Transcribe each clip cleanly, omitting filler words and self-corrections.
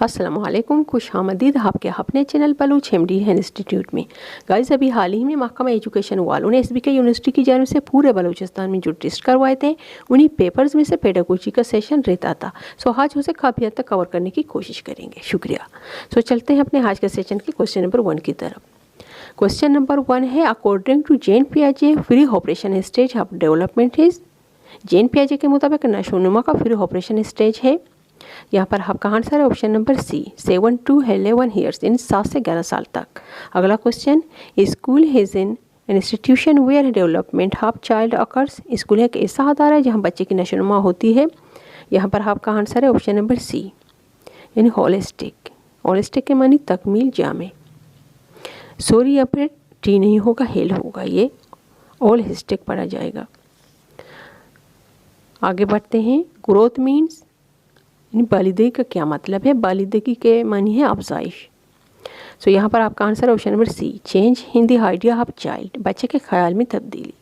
अस्सलामुअलैकुम, खुशामदीद आपके अपने चैनल बलूच एमडी इंस्टीट्यूट में। गाइस, अभी हाल ही में महकमा एजुकेशन वालों ने एसबीके यूनिवर्सिटी की जानिब से पूरे बलूचिस्तान में जो टेस्ट करवाए थे उन्हीं पेपर्स में से पेडागोजी का सेशन रहता था। आज उसे काफ़ी हद तक कवर करने की कोशिश करेंगे। शुक्रिया। चलते हैं अपने आज के सेशन के क्वेश्चन नंबर 1 की तरफ। क्वेश्चन नंबर 1 है, अकॉर्डिंग टू जेन पियाजे pre operation stage of development is. Jean पियाजे के मुताबिक नशोनुमा का फ्री ऑपरेशन स्टेज है। यहाँ पर आपका आंसर है option number C, 7 to 11 years, यानी 7 से 11 साल तक। अगला question, school is in institution where development of child occurs. School एक ऐसा अदारा है जहाँ बच्चे की नशोनुमा होती है। यहाँ पर आपका आंसर है ऑप्शन नंबर सी, यानी होलिस्टिक। होलिस्टिक के मानी तकमील जामे। सॉरी, यहाँ पर टी नहीं होगा, हेल होगा, ये होलिस्टिक पढ़ा जाएगा। आगे बढ़ते हैं। ग्रोथ मीन्स, बालिदगी का क्या मतलब है? बालिदगी के मानी है अफजाइश। यहाँ पर आपका आंसर है option number C, change in the idea of child, बच्चे के ख्याल में तब्दीली।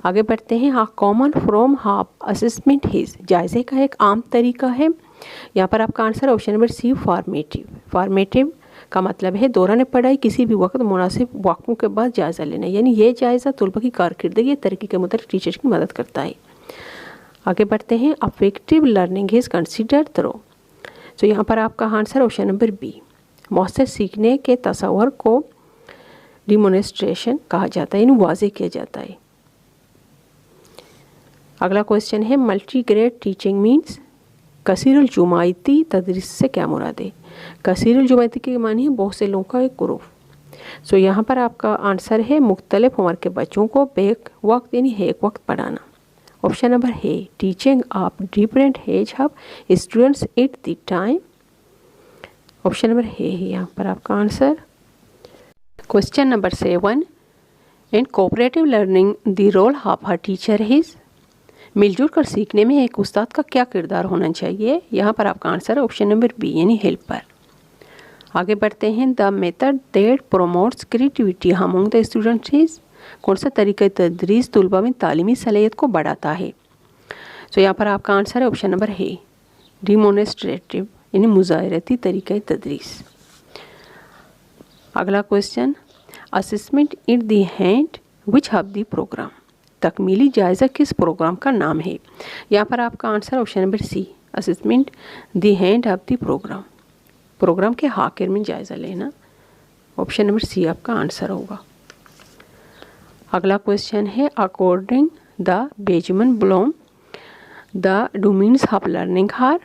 आगे बढ़ते हैं। Common from half assessment his, जायजे का एक आम तरीका है। यहाँ पर आपका आंसर है option number C, formative. Formative का मतलब है दौरान पढ़ाई किसी भी वक्त मुनासिब वाक़ों के बाद जायज़ा लेना, यानी ये जायज़ा तलबा की कारकिर्दगी या तरक्की के मुताबिक टीचर्स की मदद करता है। आगे बढ़ते हैं। Affective learning is considered through. यहाँ पर आपका आंसर ऑप्शन नंबर बी, मौसर सीखने के तस्वर को डिमोन्स्ट्रेशन कहा जाता है, यानी वाज़े किया जाता है। अगला क्वेश्चन है, मल्टी ग्रेड टीचिंग मीन्स। कसीरुल जुमायती तदरीस से क्या मुराद है? कसीरुल जुमायती के मानी है बहुत से लोगों का एक ग्रुप। यहाँ पर आपका आंसर है मुख्तलिफ उम्र के बच्चों को बेक वक्त यानी एक वक्त पढ़ाना। ऑप्शन नंबर है, teaching of different age of students at the time. Option number है यहाँ पर आपका answer. Question number 7, in cooperative learning the role of a teacher is. मिलजुल कर सीखने में एक उस्ताद का क्या किरदार होना चाहिए? यहाँ पर आपका आंसर है ऑप्शन नंबर बी, यानी हेल्पर। आगे बढ़ते हैं। The method that promotes creativity among the students is. कौन सा तरीक़ा तदरीस तलबा में तालीमी सलाहियत को बढ़ाता है? यहाँ पर आपका आंसर है ऑप्शन नंबर है, डिमोन्स्ट्रेटिव, यानी मुज़ाहिरती तरीक़ा तदरीस। अगला question, assessment in the hand which of the programme. तकमीली जायज़ा किस प्रोग्राम का नाम है? यहाँ पर आपका answer option number C, assessment the hand of the programme. Programme के आखिर में जायज़ा लेना। ऑप्शन नंबर सी आपका आंसर होगा। अगला क्वेश्चन है, according the Benjamin Bloom the domains of learning are.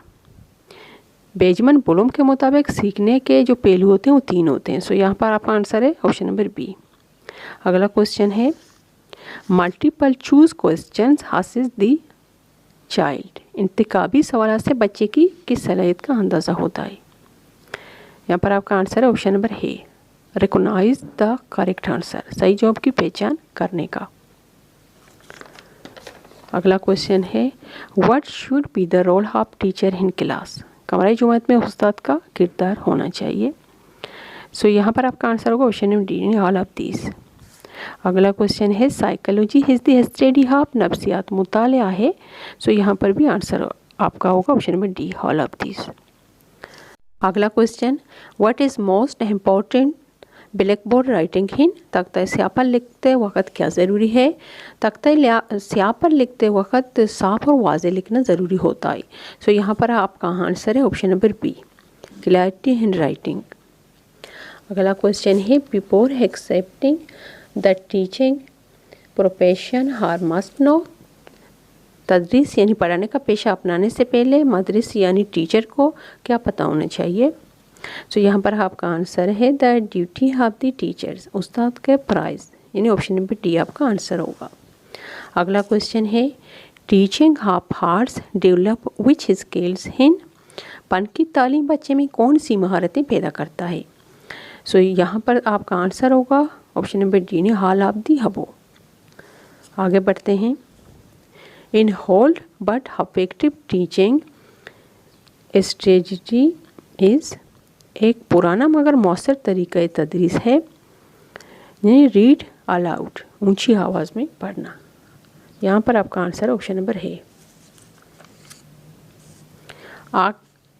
Benjamin Bloom के मुताबिक सीखने के जो पहलू होते हैं वो 3 होते हैं। यहाँ पर आपका आंसर है ऑप्शन नंबर बी। अगला क्वेश्चन है, मल्टीपल चूज क्वेश्चन हासिल द चाइल्ड। इंतखाबी सवाल से बच्चे की किस सलाहियत का अंदाज़ा होता है? यहाँ पर आपका आंसर है ऑप्शन नंबर है, रिकॉग्नाइज द करेक्ट आंसर, सही जवाब की पहचान करने का। अगला क्वेश्चन है, what should be the role of teacher in class. कमरे जुमात में उस्ताद का किरदार होना चाहिए। यहाँ पर आपका आंसर होगा option number D, all of this. अगला क्वेश्चन है, psychology is the study of, नफ्सियात मुतालिया है। यहाँ पर भी आंसर आपका होगा option number D, all of this. अगला question, what is most important blackboard writing in. तख्ता स्याह पर लिखते वक्त क्या ज़रूरी है? तख्ता स्याह पर लिखते वक्त साफ और वाज़े लिखना ज़रूरी होता है। यहाँ पर आपका आंसर है option number B, clarity in writing. अगला क्वेश्चन है, before accepting the teaching profession her must know. तदरीस यानी पढ़ाने का पेशा अपनाने से पहले मदरस यानी टीचर को क्या पता होना चाहिए? यहाँ पर आपका आंसर है the duty of the teachers, उस्ताद के प्राइज, यानी ऑप्शन नंबर डी आपका आंसर होगा। अगला क्वेश्चन है, teaching of hearts develop which skills in. पन की तालीम बच्चे में कौन सी महारतें पैदा करता है? यहाँ पर आपका आंसर होगा ऑप्शन नंबर डी, ने हाल ऑफ दी हबो। आगे बढ़ते हैं। इन hold but affective teaching strategy is. एक पुराना मगर मौसर तरीक़ा तदरीस है, यानी रीड अलाउड, ऊंची आवाज़ में पढ़ना। यहाँ पर आपका आंसर ऑप्शन नंबर है।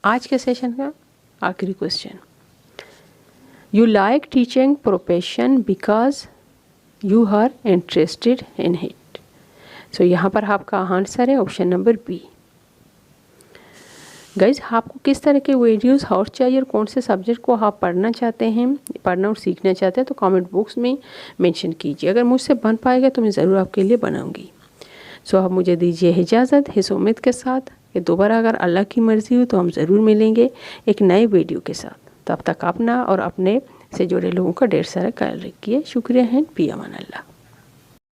आज के सेशन का आखिरी question, you like teaching profession because you are interested in it. So यहाँ पर आपका आंसर है ऑप्शन नंबर बी। गाइज, आपको किस तरह के वीडियोस और चाहिए और कौन से सब्जेक्ट को आप पढ़ना चाहते हैं, पढ़ना और सीखना चाहते हैं, तो कमेंट बॉक्स में मेंशन कीजिए। अगर मुझसे बन पाएगा तो मैं ज़रूर आपके लिए बनाऊंगी। सो आप मुझे दीजिए इजाज़त इस उम्मीद के साथ कि दोबारा अगर अल्लाह की मर्ज़ी हो तो हम ज़रूर मिलेंगे एक नए वीडियो के साथ। तब तक अपना और अपने से जुड़े लोगों का ढेर सारा ख्याल रखिए। शुक्रिया है। पी अमान अल्लाह।